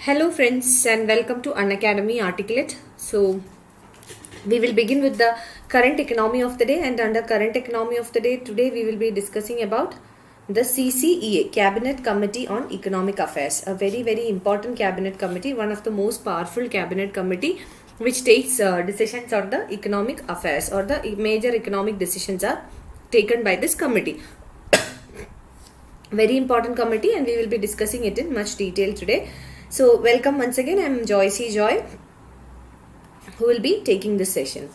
Hello friends and welcome to Unacademy Articulate. So we will begin with the current economy of the day, and under current economy of the day today we will be discussing about the CCEA, Cabinet Committee on Economic Affairs, a very important cabinet committee, one of the most powerful cabinet committee which takes decisions on the economic affairs, or the major economic decisions are taken by this committee. Very important committee, and we will be discussing it in much detail today. So welcome once again. I am Joycey Joy, who will be taking this session.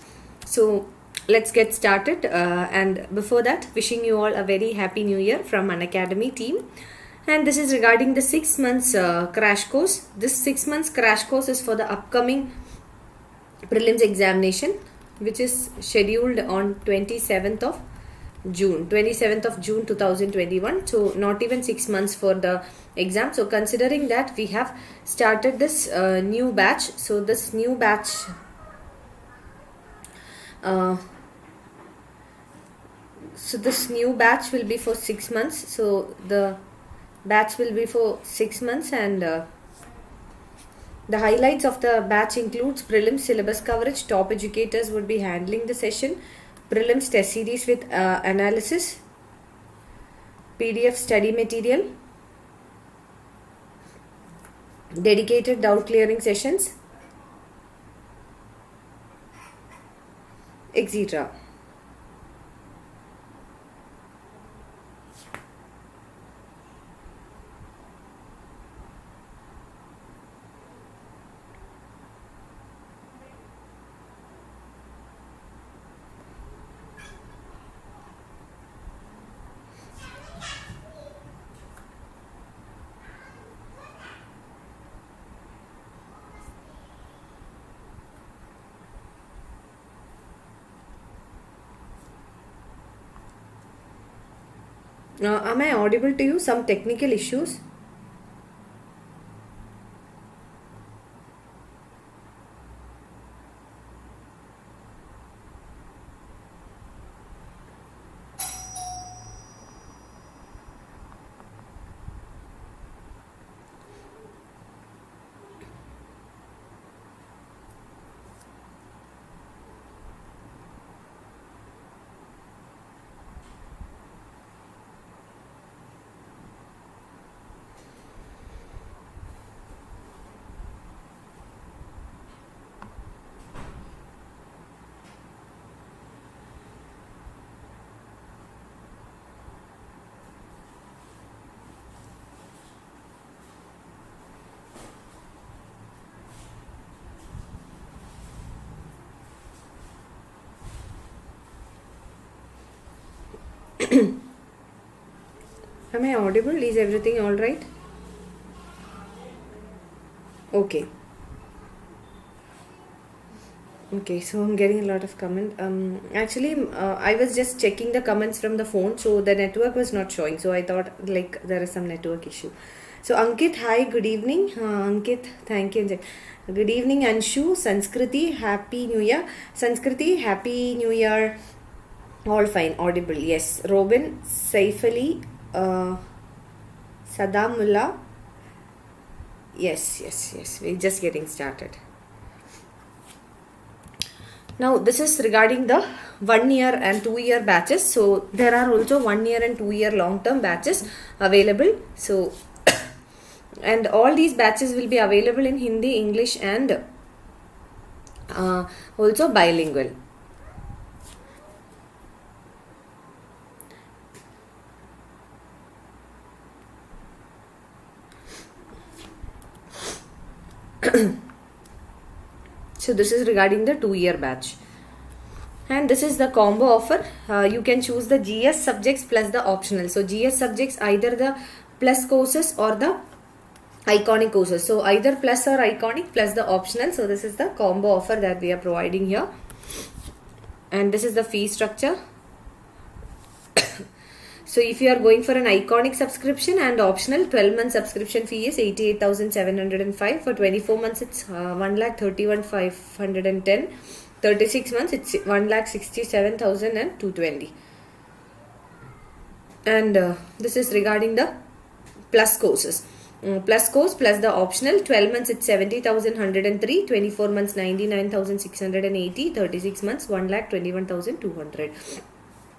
So let's get started, and before that, wishing you all a very happy new year from Unacademy team. And this is regarding the 6 months crash course. This 6 months crash course is for the upcoming prelims examination, which is scheduled on 27th of June 2021. So not even 6 months for the exam. So considering that, we have started this new batch. So this new batch will be for 6 months. So the batch will be for 6 months, and the highlights of the batch includes prelims syllabus coverage. Top educators would be handling the session. Prelims test series with analysis, PDF study material, dedicated doubt clearing sessions, etc. Am I audible to you? Some technical issues. Am I audible? Is everything all right? Okay. Okay, so I'm getting a lot of comment. I was just checking the comments from the phone, so the network was not showing. So I thought like there is some network issue. So Ankit, hi, good evening. Ankit, thank you. Good evening, Anshu, Sanskriti, happy new year. Sanskriti, happy new year. All fine, audible. Yes. Robin, Saif Ali, Sadamullah. Yes. We're just getting started. Now this is regarding the 1 year and 2 year batches. So there are also 1 year and 2 year long term batches available. So and all these batches will be available in Hindi, English, and also bilingual. So this is regarding the 2 year batch, and this is the combo offer. You can choose the GS subjects plus the optional. So GS subjects, either the plus courses or the iconic courses. So either plus or iconic plus the optional. So this is the combo offer that we are providing here, and this is the fee structure. So if you are going for an iconic subscription and optional, 12-month subscription fee is 88,705. For 24 months, it's 1,31,510. 36 months, it's 1,67,220. And this is regarding the plus courses. plus course plus the optional. 12 months it's 70,103, 24 months 99,680, 36 months 1,21,200.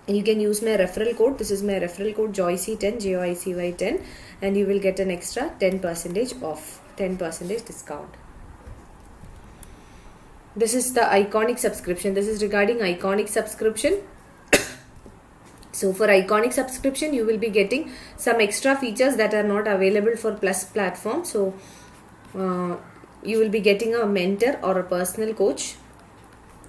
You can use my referral code. This is my referral code JOYCY10, JOYCY10, and you will get an extra 10% off, 10% discount. This is the Iconic subscription. This is regarding Iconic subscription. So for Iconic subscription, you will be getting some extra features that are not available for Plus platform. So you will be getting a mentor or a personal coach,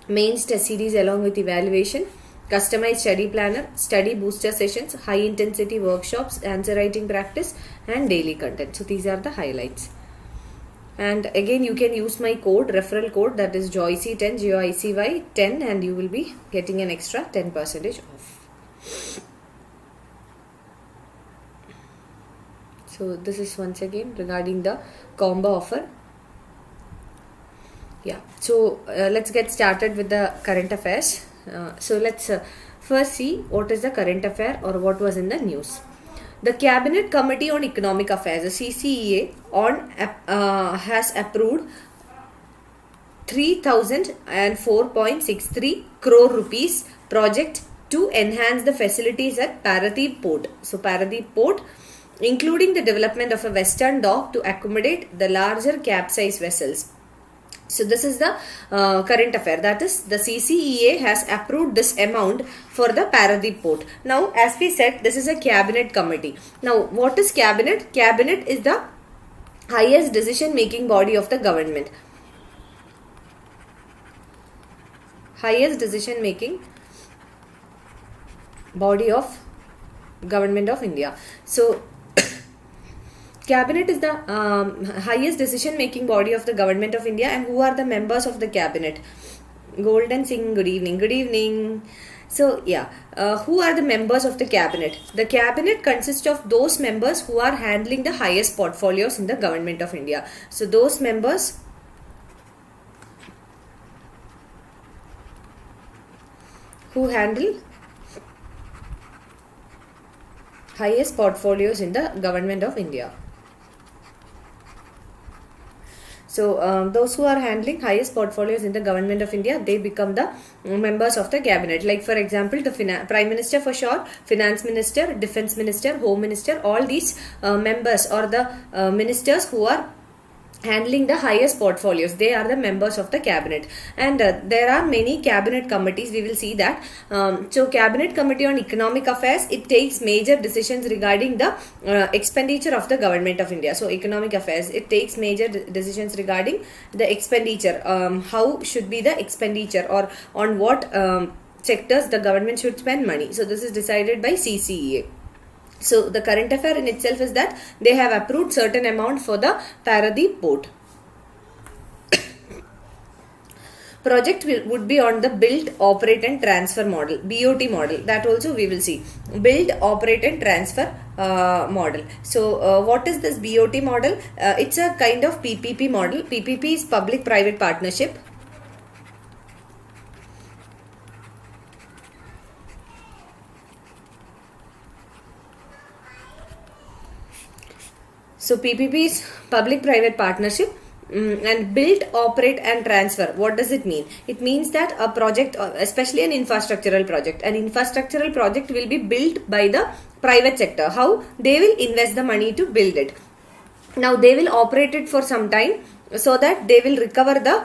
mains test series along with evaluation, customized study planner, study booster sessions, high intensity workshops, answer writing practice, and daily content. So these are the highlights. And again, you can use my code, referral code, that is JOYCY10, JOYCY10, and you will be getting an extra 10% off. So this is once again regarding the combo offer. Yeah, so let's get started with the current affairs. So let's first see what is the current affair or what was in the news. The Cabinet Committee on Economic Affairs, the CCEA, has approved 3,004.63 crore rupees project to enhance the facilities at Paradeep Port. So Paradeep Port, including the development of a western dock to accommodate the larger capsize vessels. So this is the current affair, that is the CCEA has approved this amount for the Paradeep Port. Now as we said, this is a cabinet committee. Now what is cabinet? Cabinet is the highest decision making body of the government. Highest decision making body of government of India. So Cabinet is the highest decision making body of the government of India. And who are the members of the cabinet? Golden Singh, good evening. Good evening. So yeah, who are the members of the cabinet? The cabinet consists of those members who are handling the highest portfolios in the government of India. So those members who handle highest portfolios in the government of India. So those who are handling highest portfolios in the government of India, they become the members of the cabinet. Like for example, the Prime Minister for sure, Finance Minister, Defence Minister, Home Minister, all these members or the ministers who are handling the highest portfolios, they are the members of the cabinet. And there are many cabinet committees, we will see that. So Cabinet Committee on Economic Affairs, it takes major decisions regarding the expenditure of the government of India. So economic affairs, it takes major decisions regarding the expenditure, how should be the expenditure or on what sectors the government should spend money. So this is decided by CCEA. So the current affair in itself is that they have approved certain amount for the Paradeep Port. Project would be on the build, operate and transfer model, BOT model. That also we will see. Build, operate and transfer model. So what is this BOT model? It's a kind of PPP model. PPP is public-private partnership. So PPP is public-private partnership. And build, operate and transfer. What does it mean? It means that a project, especially an infrastructural project will be built by the private sector. How? They will invest the money to build it. Now they will operate it for some time, so that they will recover the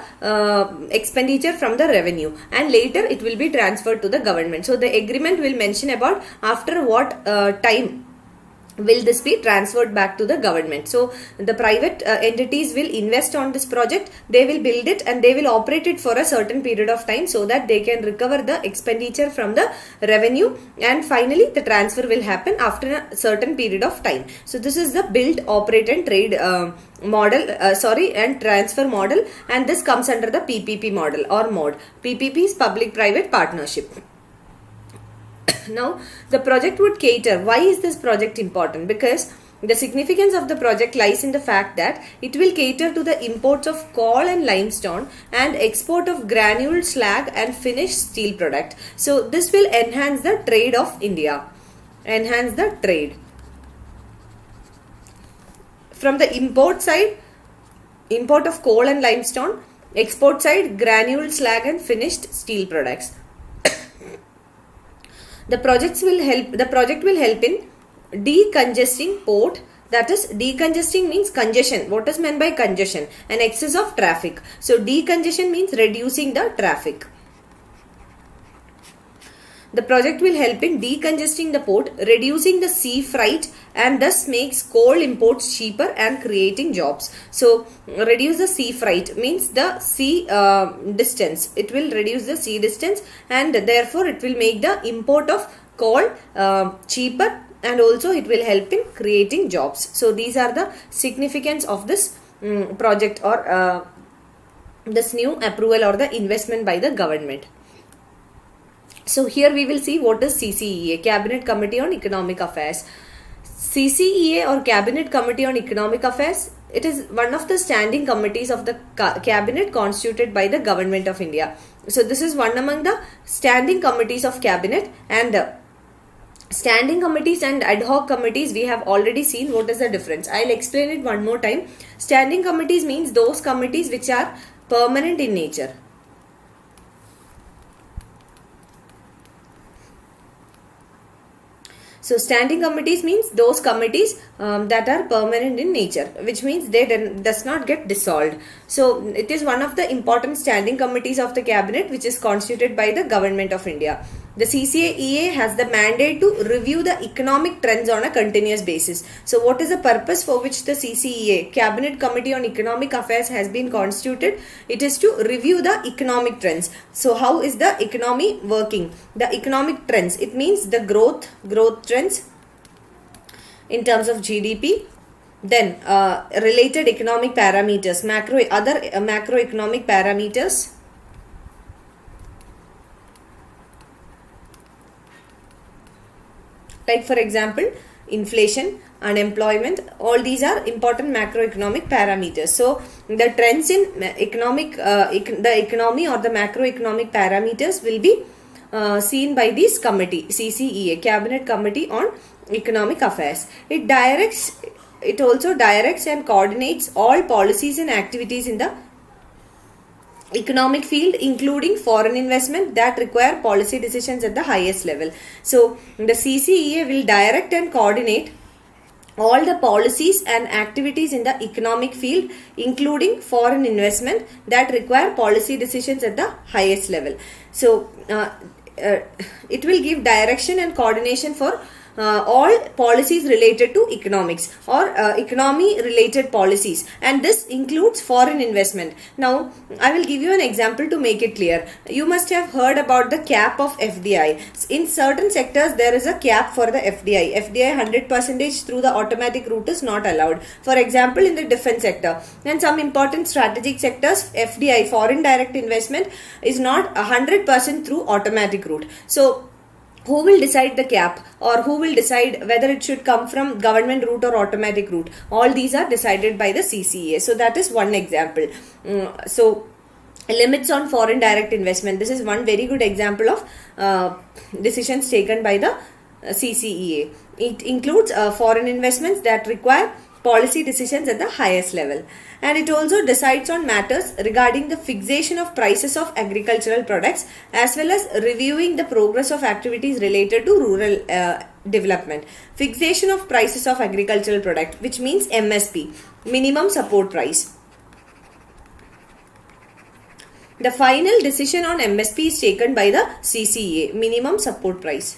expenditure from the revenue, and later it will be transferred to the government. So the agreement will mention about after what time will this be transferred back to the government. So the private entities will invest on this project, they will build it and they will operate it for a certain period of time, so that they can recover the expenditure from the revenue, and finally the transfer will happen after a certain period of time. So this is the build, operate and trade and transfer model, and this comes under the PPP model or mode. PPP is public-private partnership. Now the project would cater. Why is this project important? Because the significance of the project lies in the fact that it will cater to the imports of coal and limestone and export of granule slag and finished steel product. So this will enhance the trade of India. Enhance the trade. From the import side, import of coal and limestone. Export side, granule, slag and finished steel products. The project will help in decongesting port. That is, decongesting means congestion. What is meant by congestion? An excess of traffic. So decongestion means reducing the traffic. The project will help in decongesting the port, reducing the sea freight, and thus makes coal imports cheaper and creating jobs. So reduce the sea freight means the sea distance. It will reduce the sea distance, and therefore it will make the import of coal cheaper, and also it will help in creating jobs. So these are the significance of this project, or this new approval or the investment by the government. So here we will see what is CCEA, Cabinet Committee on Economic Affairs. CCEA or Cabinet Committee on Economic Affairs, it is one of the standing committees of the Cabinet constituted by the Government of India. So this is one among the standing committees of Cabinet, and standing committees and ad hoc committees we have already seen what is the difference. I'll explain it one more time. Standing committees means those committees which are permanent in nature. So standing committees means those committees that are permanent in nature, which means they does not get dissolved. So it is one of the important standing committees of the cabinet which is constituted by the Government of India. The CCEA has the mandate to review the economic trends on a continuous basis. So what is the purpose for which the CCEA, Cabinet Committee on Economic Affairs, has been constituted? It is to review the economic trends. So how is the economy working? The economic trends, it means the growth trends in terms of GDP. Then related economic parameters, macroeconomic parameters. Like for example, inflation, unemployment, all these are important macroeconomic parameters. So the trends in the economy or the macroeconomic parameters will be seen by this committee, CCEA, Cabinet Committee on Economic Affairs. It also directs and coordinates all policies and activities in the economic field, including foreign investment that require policy decisions at the highest level. So the CCEA will direct and coordinate all the policies and activities in the economic field, including foreign investment that require policy decisions at the highest level. So it will give direction and coordination for all policies related to economics or economy related policies, and this includes foreign investment. Now I will give you an example to make it clear. You must have heard about the cap of FDI. In certain sectors there is a cap for the FDI. 100% through the automatic route is not allowed. For example, in the defense sector and some important strategic sectors, FDI, foreign direct investment, is not 100% through automatic route. So who will decide the cap, or who will decide whether it should come from government route or automatic route? All these are decided by the CCEA. So that is one example. So limits on foreign direct investment. This is one very good example of decisions taken by the CCEA. It includes foreign investments that require policy decisions at the highest level, and it also decides on matters regarding the fixation of prices of agricultural products, as well as reviewing the progress of activities related to rural development. Fixation of prices of agricultural product, which means MSP, minimum support price. The final decision on MSP is taken by the CCEA, minimum support price.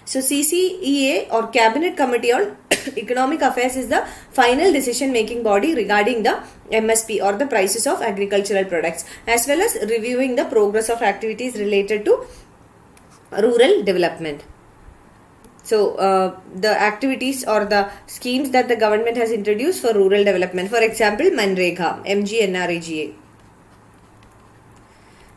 So CCEA or Cabinet Committee on Economic Affairs is the final decision making body regarding the MSP or the prices of agricultural products, as well as reviewing the progress of activities related to rural development. So the activities or the schemes that the government has introduced for rural development, for example, Manrega, MGNREGA.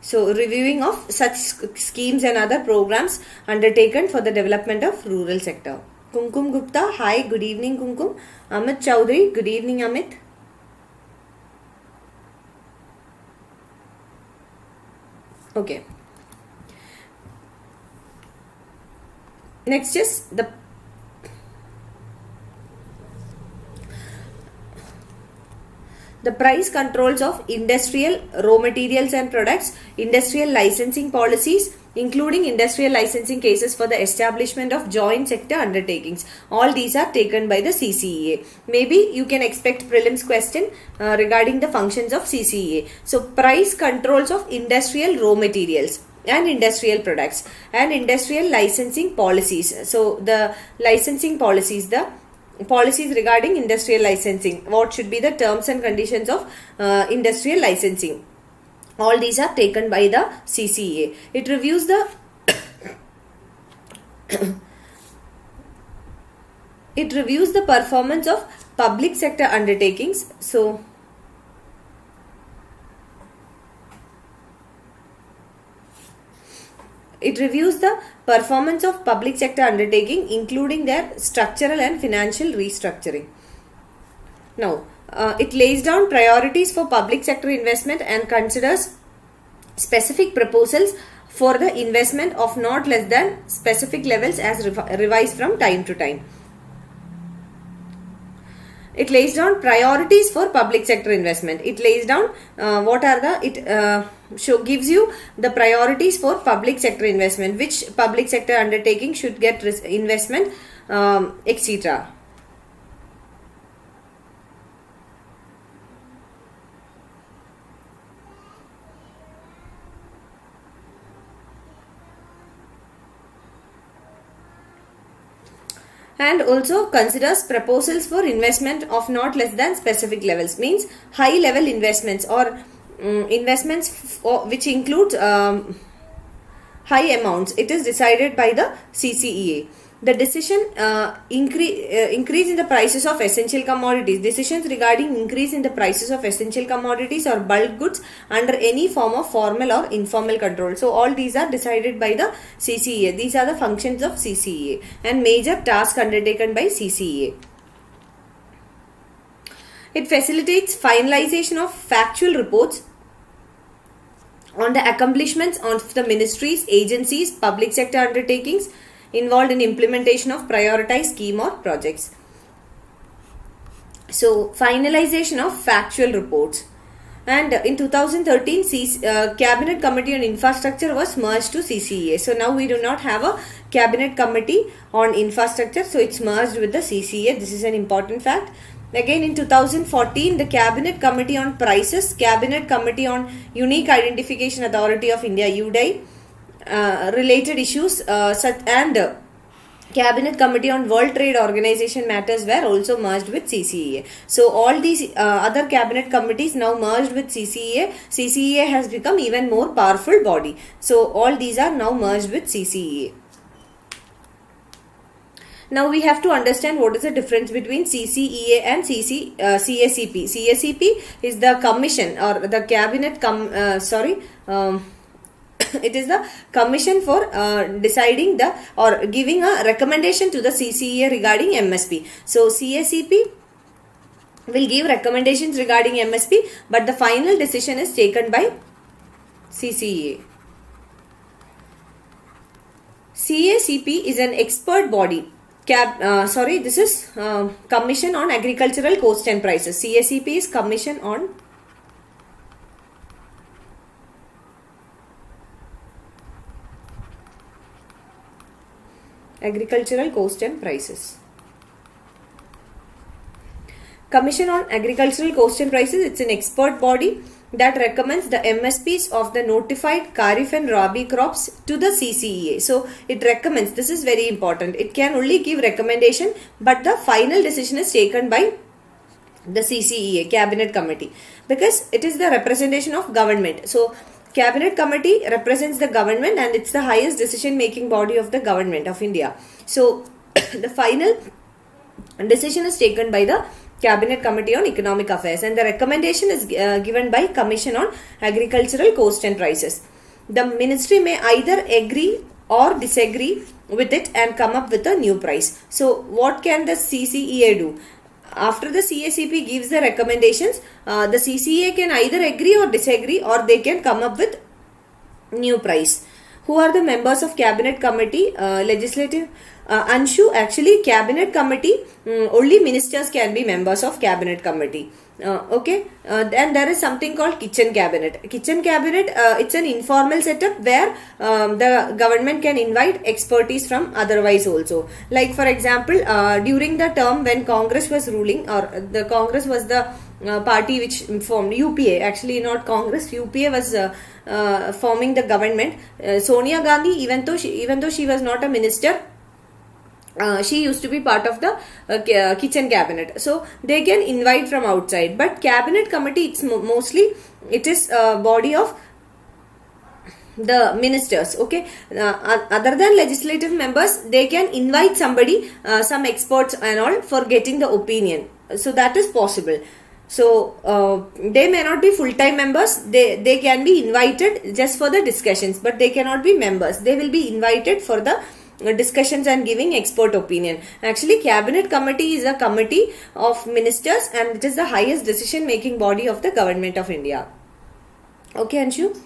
So reviewing of such schemes and other programs undertaken for the development of rural sector. Kumkum Gupta, hi, good evening Kumkum. Amit Chowdhury, good evening Amit. Okay. Next is the price controls of industrial raw materials and products, industrial licensing policies, including industrial licensing cases for the establishment of joint sector undertakings. All these are taken by the CCEA. Maybe you can expect prelims question regarding the functions of CCEA. So, price controls of industrial raw materials and industrial products and industrial licensing policies. So, the licensing policies, the policies regarding industrial licensing, what should be the terms and conditions of industrial licensing. All these are taken by the CCEA. It reviews the it reviews the performance of public sector undertakings. So, it reviews the performance of public sector undertaking, including their structural and financial restructuring. Now, it lays down priorities for public sector investment and considers specific proposals for the investment of not less than specific levels as revised from time to time. It lays down priorities for public sector investment. It lays down gives you the priorities for public sector investment, which public sector undertaking should get investment, etc. And also considers proposals for investment of not less than specific levels, means high level investments or investments which include high amounts. It is decided by the CCEA. The decision increase in the prices of essential commodities. Decisions regarding increase in the prices of essential commodities or bulk goods under any form of formal or informal control. So, all these are decided by the CCEA. These are the functions of CCEA and major tasks undertaken by CCEA. It facilitates finalization of factual reports on the accomplishments of the ministries, agencies, public sector undertakings involved in implementation of prioritized scheme or projects. So, finalization of factual reports. And in 2013, Cabinet Committee on Infrastructure was merged to CCEA. So, now we do not have a Cabinet Committee on Infrastructure. So, it's merged with the CCEA. This is an important fact. Again, in 2014, the Cabinet Committee on Prices, Cabinet Committee on Unique Identification Authority of India, UDAI, related issues and Cabinet Committee on World Trade Organization matters were also merged with CCEA. So, all these other cabinet committees now merged with CCEA. CCEA has become even more powerful body. So, all these are now merged with CCEA. Now, we have to understand what is the difference between CCEA and CACP. CACP is the commission or the cabinet it is the commission for deciding the or giving a recommendation to the CCEA regarding MSP. So, CACP will give recommendations regarding MSP, but the final decision is taken by CCEA. CACP is an expert body. This is Commission on Agricultural Cost and Prices. CACP is Commission on Agricultural Cost and Prices. Commission on Agricultural Cost and Prices, it's an expert body that recommends the MSPs of the notified Kharif and Rabi crops to the CCEA. So, it recommends, this is very important, it can only give recommendation, but the final decision is taken by the CCEA, Cabinet Committee, because it is the representation of government. So, Cabinet Committee represents the government and it's the highest decision making body of the government of India. So, the final decision is taken by the Cabinet Committee on Economic Affairs and the recommendation is given by Commission on Agricultural Cost and Prices. The ministry may either agree or disagree with it and come up with a new price. So, what can the CCEA do? After the CACP gives the recommendations, the CCEA can either agree or disagree or they can come up with new price. Who are the members of Cabinet Committee? Legislative Anshu, actually cabinet committee, only ministers can be members of cabinet committee. Okay, and there is something called kitchen cabinet. Kitchen cabinet, it's an informal setup where the government can invite expertise from otherwise also. Like for example, during the term when Congress was ruling, or the Congress was the party which formed UPA, actually not Congress, UPA was forming the government. Sonia Gandhi, even though she was not a minister, she used to be part of the kitchen cabinet, so they can invite from outside. But cabinet committee, it's mostly it is a body of the ministers. Okay, other than legislative members, they can invite somebody, some experts and all, for getting the opinion. So that is possible. So they may not be full-time members, they can be invited just for the discussions, but they cannot be members. They will be invited for the discussions and giving expert opinion. Actually, cabinet committee is a committee of ministers, and it is the highest decision making body of the government of India. Okay, Anshu.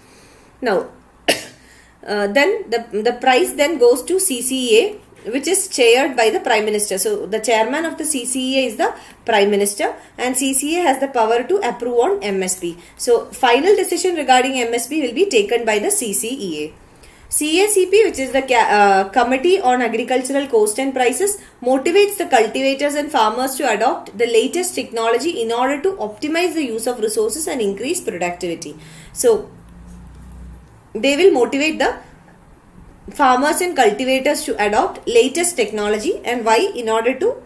Now then the prize then goes to CCEA, which is chaired by the Prime Minister. So the chairman of the CCEA is the Prime Minister, and CCEA has the power to approve on MSP. So final decision regarding MSP will be taken by the CCEA. CACP, which is the Committee on Agricultural Cost and Prices, motivates the cultivators and farmers to adopt the latest technology in order to optimize the use of resources and increase productivity. So they will motivate the farmers and cultivators to adopt latest technology. And why? In order to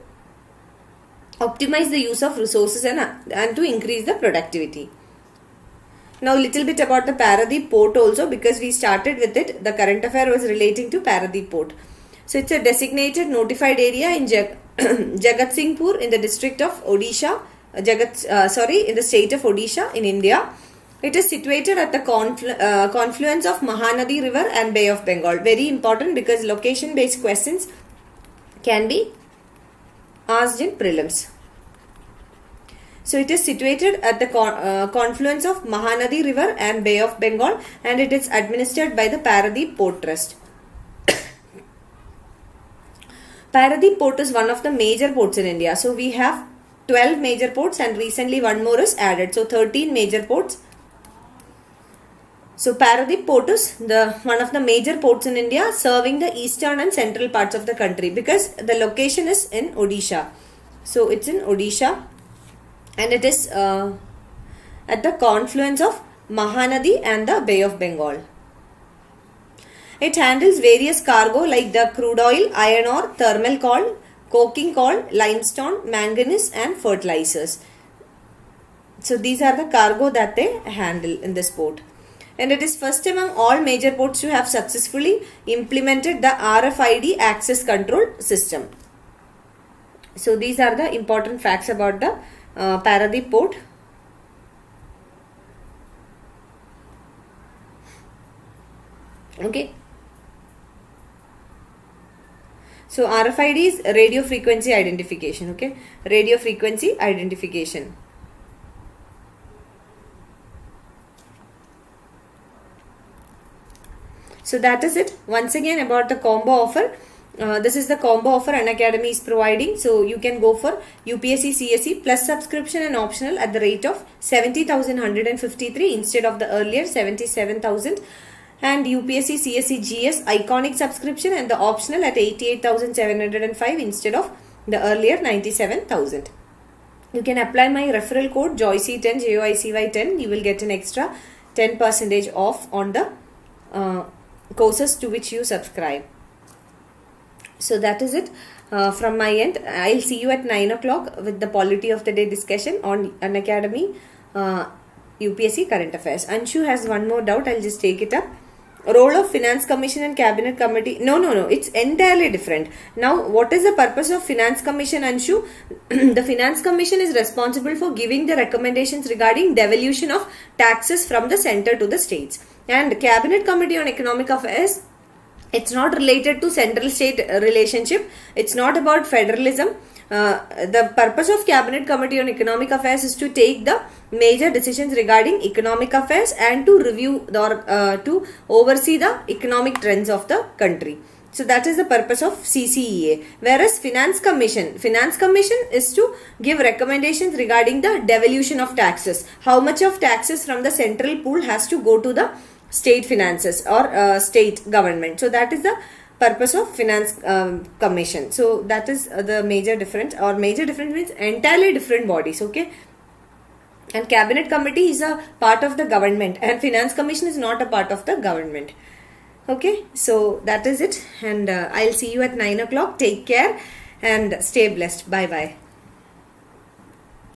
optimize the use of resources and to increase the productivity. Now little bit about the Paradeep port also, because we started with it. The current affair was relating to Paradeep port. So it's a designated notified area in Jagatsinghpur in the district of Odisha, in the state of Odisha in India. It is situated at the confluence of Mahanadi River and Bay of Bengal. Very important, because location based questions can be asked in prelims. So it is situated at the confluence of Mahanadi River and Bay of Bengal, and it is administered by the Paradeep Port Trust. Paradeep port is one of the major ports in India. So we have 12 major ports, and recently one more is added. So 13 major ports. So Paradeep port is one of the major ports in India, serving the eastern and central parts of the country, because the location is in Odisha. So it's in Odisha, and it is at the confluence of Mahanadi and the Bay of Bengal. It handles various cargo like the crude oil, iron ore, thermal coal, coking coal, limestone, manganese and fertilizers. So these are the cargo that they handle in this port. And it is first among all major ports to have successfully implemented the RFID access control system. So these are the important facts about the Paradeep port. Okay. So RFID is radio frequency identification. Okay, radio frequency identification. So that is it. Once again about the combo offer. This is the combo offer Unacademy is providing. So you can go for UPSC CSE plus subscription and optional at the rate of 70,153 instead of the earlier 77,000. And UPSC CSE GS iconic subscription and the optional at 88,705 instead of the earlier 97,000. You can apply my referral code JOYCY10, JOICY10. You will get an extra 10% off on the courses to which you subscribe. So that is it from my end. I'll see you at 9 o'clock with the polity of the day discussion on Unacademy UPSC current affairs. Anshu has one more doubt. I'll just take it up. Role of Finance Commission and Cabinet Committee. No. It's entirely different. Now, what is the purpose of Finance Commission, Anshu? The Finance Commission is responsible for giving the recommendations regarding devolution of taxes from the center to the states. And Cabinet Committee on Economic Affairs, it's not related to central-state relationship. It's not about federalism. The purpose of Cabinet Committee on Economic Affairs is to take the major decisions regarding economic affairs and to review or to oversee the economic trends of the country. So that is the purpose of CCEA. Whereas Finance Commission is to give recommendations regarding the devolution of taxes. How much of taxes from the central pool has to go to the state finances or state government. So that is the purpose of Finance Commission. So that is the major difference, or major difference means entirely different bodies. Okay. And Cabinet Committee is a part of the government, and Finance Commission is not a part of the government. Okay, so that is it, and I'll see you at 9 o'clock. Take care and stay blessed. Bye bye.